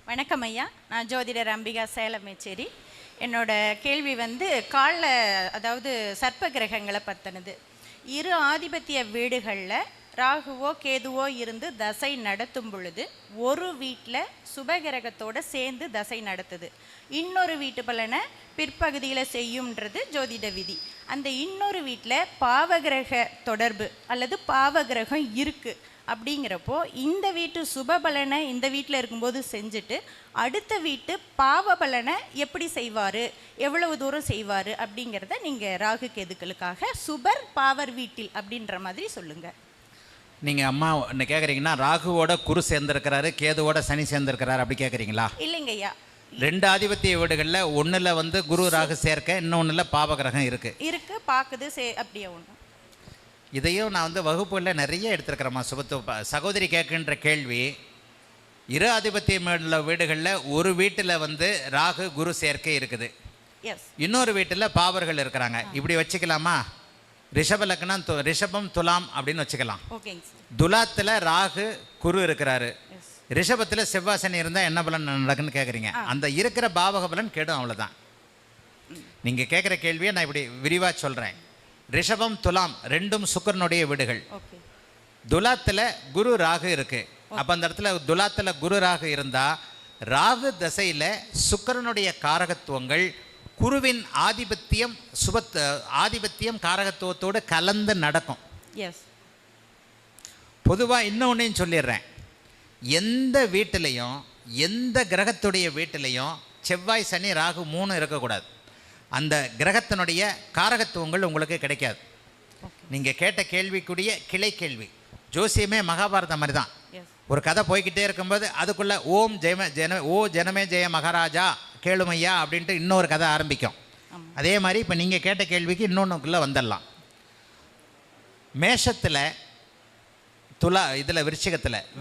வணக்கம் ஐயா, நான் ஜோதிடர் அம்பிகா சேலமேச்சேரி. என்னோட கேள்வி கால அதாவது சர்ப்ப கிரகங்களை பற்றினது. இரு ஆதிபத்திய வீடுகளில் ராகுவோ கேதுவோ இருந்து தசை நடத்தும் பொழுது ஒரு வீட்டில் சுபகிரகத்தோடு சேர்ந்து தசை நடத்துது, இன்னொரு வீட்டு பலனை பிற்பகுதியில் செய்யும்ன்றது ஜோதிட விதி. அந்த இன்னொரு வீட்டில் பாவகிரக தொடர்பு அல்லது பாவகிரகம் இருக்குது அப்படிங்கிறப்போ இந்த வீட்டு சுப பலனை இந்த வீட்டில் இருக்கும்போது செஞ்சுட்டு அடுத்த வீட்டு பாவ பலனை எப்படி செய்வார், எவ்வளவு தூரம் செய்வார் அப்படிங்கிறத நீங்கள் ராகு கேதுக்களுக்காக சுபர் பாவர் வீட்டில் அப்படின்ற மாதிரி சொல்லுங்கள். நீங்கள் அம்மா என்ன கேட்குறீங்கன்னா ராகுவோட குரு சேர்ந்துருக்கிறாரு, கேதுவோட சனி சேர்ந்துருக்கிறாரு அப்படி கேட்குறீங்களா? இல்லைங்க ஐயா, ரெண்டு ஆதிபத்திய வீடுகளில் ஒன்றில் குரு ராகு சேர்க்க, இன்னொன்றில் பாவகிரகம் இருக்குது பார்க்குது அப்படியே ஒன்று. இதையும் நான் வகுப்புகளில் நிறைய எடுத்துருக்கிறேம்மா. சகோதரி கேட்கின்ற கேள்வி, இரு ஆதிபத்திய வீடுகளில் ஒரு வீட்டில் ராகு குரு சேர்க்கை இருக்குது, இன்னொரு வீட்டில் பாவர்கள் இருக்கிறாங்க. இப்படி வச்சுக்கலாமா? ரிஷப லக்னம் ரிஷபம் துலாம் அப்படின்னு வச்சுக்கலாம். துலாத்தில் ராகு குரு இருக்கிறாரு, ரிஷபத்தில் செவ்வாசனி இருந்தால் என்ன பலன் நடக்குன்னு கேட்குறீங்க. அந்த இருக்கிற பாவக பலன் கெடும், அவ்வளோதான். நீங்கள் கேட்குற கேள்வியை நான் இப்படி விரிவாக சொல்கிறேன். ரிஷபம் துலாம் ரெண்டும் சுக்கிரனுடைய வீடுகள். துலாத்தில் குரு ராகு இருக்கு. அப்போ அந்த இடத்துல துலாத்தில் குரு ராகு இருந்தால் ராகு தசையில் சுக்கிரனுடைய காரகத்துவங்கள் குருவின் ஆதிபத்தியம் காரகத்துவத்தோடு கலந்து நடக்கும். பொதுவாக இன்னொன்னையும் சொல்லிடுறேன், எந்த வீட்டிலையும் எந்த கிரகத்துடைய வீட்டிலையும் செவ்வாய் சனி ராகு 3 இருக்கக்கூடாது. அந்த கிரகத்தினுடைய காரகத்துவங்கள் உங்களுக்கு கிடைக்காது. நீங்கள் கேட்ட கேள்விக்குரிய கிளை கேள்வி. ஜோசியமே மகாபாரதம் மாதிரி தான். ஒரு கதை போய்கிட்டே இருக்கும்போது அதுக்குள்ளே ஜனமே ஜெய மகாராஜா கேளுமையா அப்படின்ட்டு இன்னொரு கதை ஆரம்பிக்கும். அதே மாதிரி இப்போ நீங்கள் கேட்ட கேள்விக்கு இன்னொன்றுக்குள்ளே வந்துடலாம். மேஷத்தில்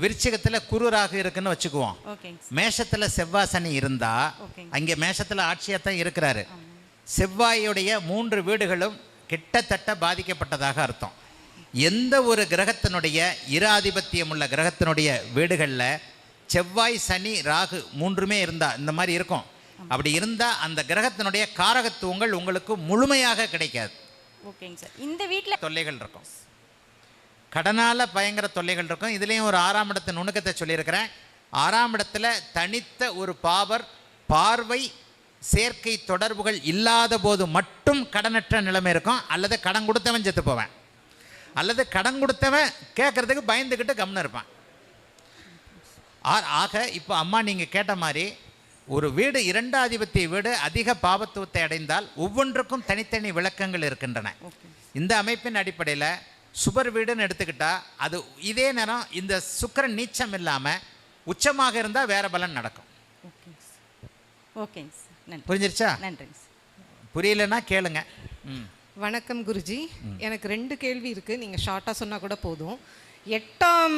விருச்சிகத்தில் குருராக இருக்குன்னு வச்சுக்குவோம். மேஷத்தில் செவ்வாய் சனி இருந்தால் அங்கே மேஷத்தில் ஆட்சியாக தான் இருக்கிறாரு. செவ்வாயுடைய 3 வீடுகளும் கிட்டத்தட்ட பாதிக்கப்பட்டதாக அர்த்தம். எந்த ஒரு கிரகத்தினுடைய இராதிபத்தியம் உள்ள கிரகத்தினுடைய வீடுகளில் செவ்வாய் சனி ராகு 3மே இருந்தால் இந்த மாதிரி இருக்கும். அப்படி இருந்தால் அந்த கிரகத்தினுடைய காரகத்துவங்கள் உங்களுக்கு முழுமையாக கிடைக்காது. இந்த வீட்டில் தொல்லைகள் இருக்கும், கடனால் பயங்கர தொல்லைகள் இருக்கும். இதுலேயும் ஒரு 6ஆம் இடத்து நுணுக்கத்தை சொல்லியிருக்கிறேன். 6ஆம் இடத்துல தனித்த ஒரு பார்வை சேர்க்கை தொடர்புகள் இல்லாத போது மட்டும் கடனற்ற நிலைமை இருக்கும். அல்லது கடன் கொடுத்தவன் செத்து போவேன், அல்லது கடன் கொடுத்தவன் கேட்கறதுக்கு பயந்துக்கிட்டு கம்னு இருப்பான். ஆக இப்போ அம்மா நீங்கள் கேட்ட மாதிரி ஒரு வீடு 2 ஆதிபத்திய வீடு அதிக பாவத்துவத்தை அடைந்தால் ஒவ்வொன்றுக்கும் தனித்தனி விளக்கங்கள் இருக்கின்றன. இந்த அமைப்பின் அடிப்படையில் சுபர் வீடுன்னு எடுத்துக்கிட்டால் அது இதே நேரம் இந்த சுக்கிரன் நீச்சம் இல்லாமல் உச்சமாக இருந்தால் வேற பலன் நடக்கும். புரிஞ்சிருச்சா? நன்றி. புரியலன்னா கேளுங்க. வணக்கம் குருஜி, எனக்கு 2 கேள்வி இருக்குது. நீங்கள் ஷார்ட்டாக சொன்னால் கூட போதும். 8ஆம்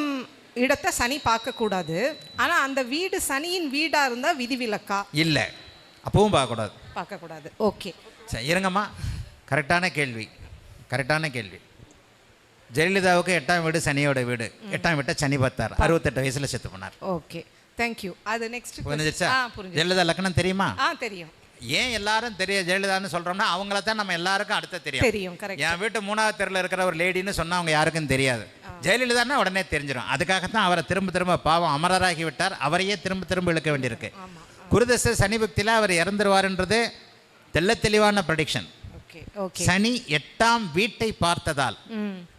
இடத்தை சனி பார்க்கக்கூடாது, ஆனால் அந்த வீடு சனியின் வீடாக இருந்தால் விதிவிலக்கா? இல்லை, அப்பவும் பார்க்கக்கூடாது. ஓகே, சரி இருங்கம்மா. கரெக்டான கேள்வி. ஜெயலலிதாவுக்கு 8ஆம் வீடு சனியோட வீடு. 8ஆம் வீட்டை சனி பார்த்தார், 68 வயசில் செத்து போனார். Okay, thank you. அது நெக்ஸ்ட் புரிஞ்சிருச்சா? ஜெயலலிதா லக்னம் தெரியுமா? தெரியும். ஏன் எல்லாரும் ஜெயலலிதான்னு சொல்கிறோம்னா அவங்கள தான் நம்ம எல்லாருக்கும் அடுத்த தெரியும். என் வீட்டு 3ஆவது தெருவில் இருக்கிற ஒரு லேடின்னு சொன்னால் அவங்க யாருக்கும் தெரியாது. ஜெயலலிதான்னா உடனே தெரிஞ்சிடும். அதுக்காகத்தான் அவரை திரும்ப பாவம் அமரராகி விட்டார். அவரையே திரும்ப இழுக்க வேண்டியிருக்கு. குருதசை சனி பக்தியில் அவர் இறந்துருவாருன்றது தெளிவான ப்ரெடிக்ஷன். சனி 8ஆம் வீட்டை பார்த்ததால்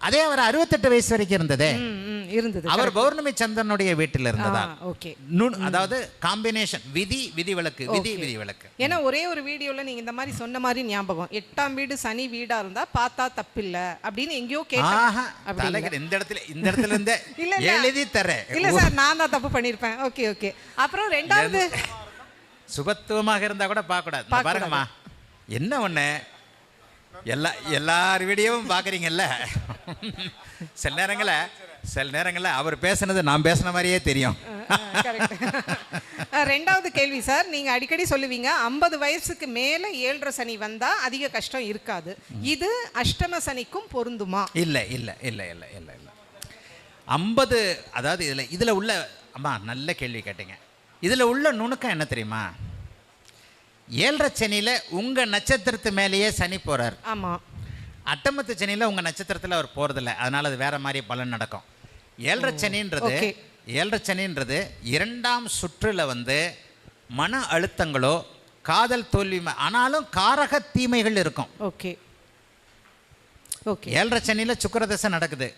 அதே அவர் 68 வயசு வரைக்கும் இருந்தது. அவர் பௌர்ணமி சந்திரனுடைய வீட்டில் இருந்ததால். அதாவது காம்பினேஷன் விதி விளக்கு. ஏன்னா ஒரே ஒரு வீடியோல நீங்க இந்த மாதிரி சொன்ன மாதிரி ஞாபகம், 8ஆம் வீடு சனி வீடா இருந்தா பார்த்தா தப்பில்லை அப்படின்னு எங்கேயோ கேட்டேன். இந்த இடத்துல இருந்து எழுதி தரேன். இல்ல சார், நான் தான் தப்பு பண்ணிருப்பேன். ஓகே. அப்புறம் 2வது சுபத்துவமாக இருந்தா கூட பார்க்க கூடாது. பாருங்கம்மா, என்ன ஒண்ணு எல்லார் வீடியோவும் பார்க்குறீங்கல்ல, சில நேரங்களில் அவர் பேசுனது நான் பேசுன மாதிரியே தெரியும். 2வது கேள்வி சார், நீங்கள் அடிக்கடி சொல்லுவீங்க 50 வயசுக்கு மேலே 7.5 சனி வந்தால் அதிக கஷ்டம் இருக்காது. இது அஷ்டம சனிக்கும் பொருந்துமா? இல்லை. 50 அதாவது இதில் உள்ள அம்மா நல்ல கேள்வி கேட்டீங்க. இதில் உள்ள நுணுக்கம் என்ன தெரியுமா? 7.5 சனியில் உங்கள் நட்சத்திரத்து மேலேயே சனி போகிறார். ஆமாம். அட்டமத்து சனியில் உங்கள் நட்சத்திரத்தில் அவர் போகிறதில்ல, அதனால் அது வேறு மாதிரி பலன் நடக்கும். 7.5 சனின்றது 7.5 சனின்றது 2ஆம் சுற்றில் வந்து மன அழுத்தங்களோ காதல் தோல்வி, ஆனாலும் காரக தீமைகள் இருக்கும். Okay okay. 7.5 சனியில் சுக்கிரதசை நடக்குது.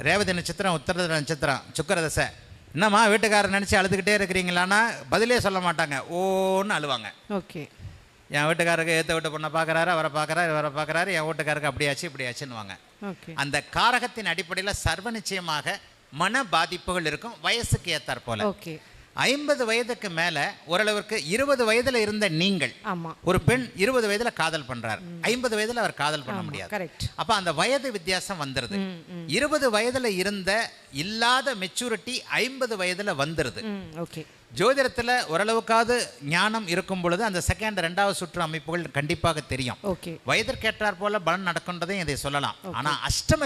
ரேவதி நட்சத்திரம், உத்தரத நட்சத்திரம், சுக்கிரதசை. என்னம்மா வீட்டுக்காரர் நினச்சி அழுதுகிட்டே இருக்கிறீங்களான்னா பதிலே சொல்ல மாட்டாங்க, ஓன்னு அழுவாங்க. ஓகே. என் வீட்டுக்காரருக்கு ஏற்ற வீட்டு பொண்ணை பார்க்குறாரு, அவரை பார்க்குறாரு, இவரை பார்க்குறாரு, என் வீட்டுக்காரருக்கு அப்படியாச்சு இப்படியாச்சுன்னுவாங்க. ஓகே. அந்த காரகத்தின் அடிப்படையில் சர்வ நிச்சயமாக மன பாதிப்புகள் இருக்கும், வயசுக்கு ஏற்றாற் போல. ஓகே. 50 வயதுக்கு மேலே ஓரளவுக்கு 20 வயதில் இருந்த நீங்கள், ஆமாம், ஒரு பெண் 20 வயதில் காதல் பண்ணுறார், 50 வயதில் அவர் காதல் பண்ண முடியாது. கரெக்ட். அப்போ அந்த வயது வித்தியாசம் வந்துடுது. 20 வயதில் இருந்த இல்லாத மெச்சூரிட்டி 50 வயதில் வந்துடுது. ஓகே. ஜோதிடத்தில் ஓரளவுக்காவது ஞானம் இருக்கும் பொழுது அந்த செகண்ட் 2வது சுற்று அமைப்புகள் கண்டிப்பாக தெரியும். ஓகே. வயதிற்கேற்றாற் போல பலன் நடக்கின்றதையும் இதை சொல்லலாம். ஆனால் அஷ்டம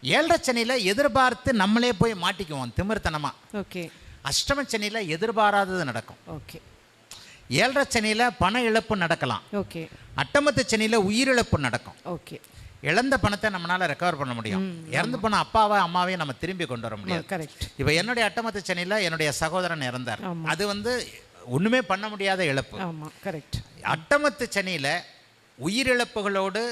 7.5 சனியில் எதிர்பார்த்து நம்மளே போய் மாட்டிக்குவோம் திமிர்த்தனமா. ஓகே. அஷ்டம சனியில் எதிர்பாராதது நடக்கும். ஓகே. 7.5 சனியில் பண இழப்பு நடக்கலாம். ஓகே. அட்டமத்து சனியில் உயிரிழப்பு நடக்கும். ஓகே. இழந்த பணத்தை நம்மளால ரெக்கவர் பண்ண முடியும். இறந்து போன அப்பாவை அம்மாவையும் நம்ம திரும்பி கொண்டு வர முடியாது. கரெக்ட். இப்போ என்னுடைய அட்டமத்து சனியில் என்னுடைய சகோதரன் இறந்தார். அது வந்து ஒண்ணுமே பண்ண முடியாத இழப்பு. ஆமாம், கரெக்ட். அட்டமத்து சனியில் உயிரிழப்புகளோடு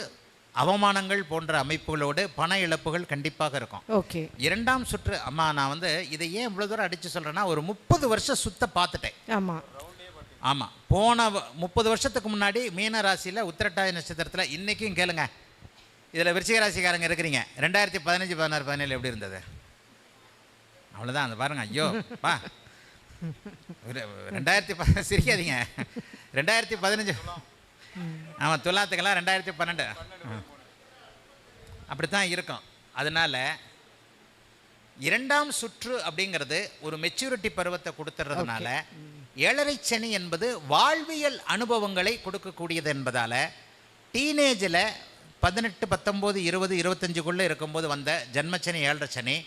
அவமானங்கள் போன்ற அமைப்புகளோடு பண இழப்புகள் கண்டிப்பாக இருக்கும். ஓகே. 2ஆம் சுற்று அம்மா, நான் வந்து இதை ஏன் இவ்வளோ தூரம் அடித்து சொல்கிறேன்னா, ஒரு 30 வருஷம் சுத்த பார்த்துட்டேன். ஆமாம் ஆமாம். போன 30 வருஷத்துக்கு முன்னாடி மீன ராசியில் உத்திரட்டாதி நட்சத்திரத்தில், இன்றைக்கும் கேளுங்க, இதில் விருச்சிக ராசிக்காரங்க இருக்கிறீங்க, 2015, 16, 17 எப்படி இருந்தது? அவ்வளோதான். அந்த பாருங்க, ஐயோ பா 2010 சிரிக்காதீங்க, 2015. ஆமாம், துலாத்துக்கெல்லாம் 2012 அப்படித்தான் இருக்கும். அதனால 2ஆம் சுற்று அப்படிங்கிறது ஒரு மெச்சூரிட்டி பருவத்தை கொடுத்துறதுனால 7.5 சனி என்பது வாழ்வியல் அனுபவங்களை கொடுக்கக்கூடியது என்பதால டீனேஜில் 18, 19, 20, 25க்குள்ளே இருக்கும்போது வந்த ஜன்மச்சனி 7.5 சனி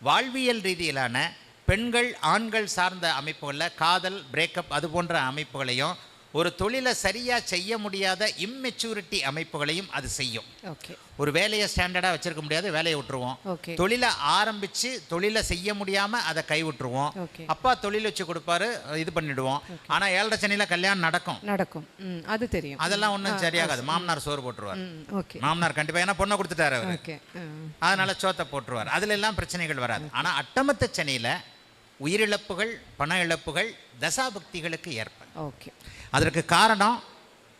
வாழ்வியல் ரீதியிலான பெண்கள் ஆண்கள் சார்ந்த அமைப்புகளில் காதல், பிரேக்கப் அது போன்ற அமைப்புகளையும், ஒரு தொழிலை சரியாக செய்ய முடியாத இம்மெச்சூரிட்டி அமைப்புகளையும் அது செய்யும். ஓகே. ஒரு வேலையை ஸ்டாண்டர்டாக வச்சிருக்க முடியாது, வேலையை விட்டுருவோம். ஓகே. தொழிலை ஆரம்பித்து தொழிலை செய்ய முடியாமல் அதை கை விட்டுருவோம். ஓகே. அப்பா தொழில் வச்சு கொடுப்பாரு, இது பண்ணிடுவோம். ஆனால் 7.5 சனியில் கல்யாணம் நடக்கும். அது தெரியும். அதெல்லாம் ஒன்றும் சரியாகாது. மாமனார் சோறு போட்டுருவார். ஓகே. மாமனார் கண்டிப்பாக, ஏன்னா பொண்ணை கொடுத்துட்டாரு அவர், ஓகே. அதனால சோத்தை போட்டுருவார். அதுல எல்லாம் பிரச்சனைகள் வராது. ஆனால் அட்டமத்து சனியில் உயிரிழப்புகள், பண இழப்புகள் தசாபக்திகளுக்கு ஏற்படும். ஓகே. அதற்கு காரணம்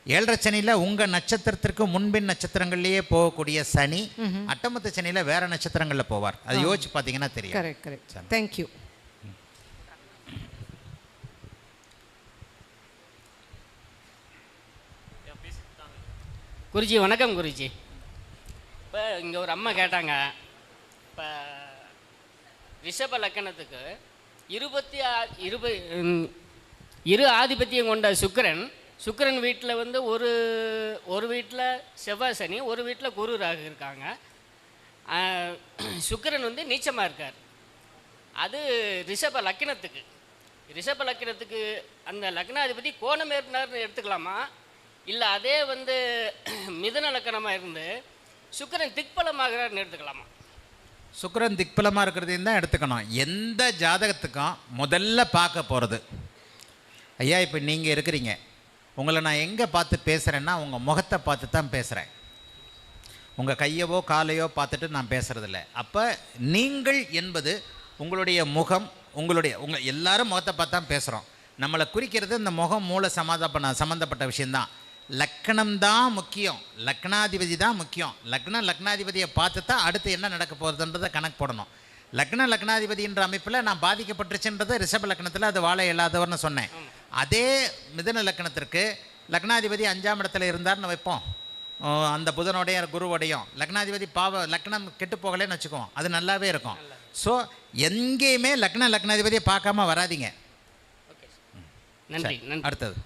7.5 சனியில் உங்கள் நட்சத்திரத்திற்கு முன்பின் நட்சத்திரங்கள்லேயே போகக்கூடிய சனி அட்டமத்து சனியில் வேற நட்சத்திரங்களில் போவார். அது யோசிச்சு பார்த்தீங்கன்னா தெரியும். Correct correct. தேங்க்யூ. குருஜி வணக்கம். குருஜி, இப்போ இங்கே ஒரு அம்மா கேட்டாங்க, இப்போ ரிஷப லக்கணத்துக்கு 20 ஆதிபத்தியம் கொண்ட சுக்கிரன் வீட்டில் வந்து ஒரு வீட்டில் செவ்வாய் சனி, ஒரு வீட்டில் குரு ராகு இருக்காங்க. சுக்கிரன் வந்து நீச்சமாக இருக்கார். அது ரிஷப லக்கணத்துக்கு அந்த லக்னாதிபதி கோணமேறினார்னு எடுத்துக்கலாமா, இல்லை அதே வந்து மிதுன லக்கணமாக இருந்து சுக்கிரன் திக்பலமாகிறார்னு எடுத்துக்கலாமா? சுக்கிரன் திக்பலமாக இருக்கிறதையும் தான் எடுத்துக்கணும். எந்த ஜாதகத்துக்கும் முதல்ல பார்க்க போகிறது, ஐயா இப்போ நீங்கள் இருக்கிறீங்க, உங்களை நான் எங்கே பார்த்து பேசுகிறேன்னா உங்கள் முகத்தை பார்த்து தான் பேசுகிறேன். உங்கள் கையவோ காலையோ பார்த்துட்டு நான் பேசுகிறதில்ல. அப்போ நீங்கள் என்பது உங்களுடைய முகம், உங்கள் எல்லாரும் முகத்தை பார்த்து தான் பேசுகிறோம். நம்மளை குறிக்கிறது இந்த முகம் மூல சம்மந்தப்பட்ட விஷயந்தான். லக்கணம் தான் முக்கியம், லக்னாதிபதி தான் முக்கியம். லக்னாதிபதியை பார்த்து தான் அடுத்து என்ன நடக்க போகிறதுன்றதை கணக்கு போடணும். லக்னாதிபதின்ற அமைப்பில் நான் பாதிக்கப்பட்டுருச்சுன்றதை ரிஷப லக்னத்தில் அது வாழ இல்லாதவர்னு சொன்னேன். அதே மிதுன லக்னத்திற்கு லக்னாதிபதி 5ஆம் இடத்துல இருந்தார்னு வைப்போம், அந்த புதனோடைய குருவோடையும் லக்னாதிபதி லக்னம் கெட்டு போகலேன்னு வச்சுக்குவோம், அது நல்லாவே இருக்கும். ஸோ எங்கேயுமே லக்னாதிபதியை பார்க்காம வராதிங்க. நன்றி. அடுத்தது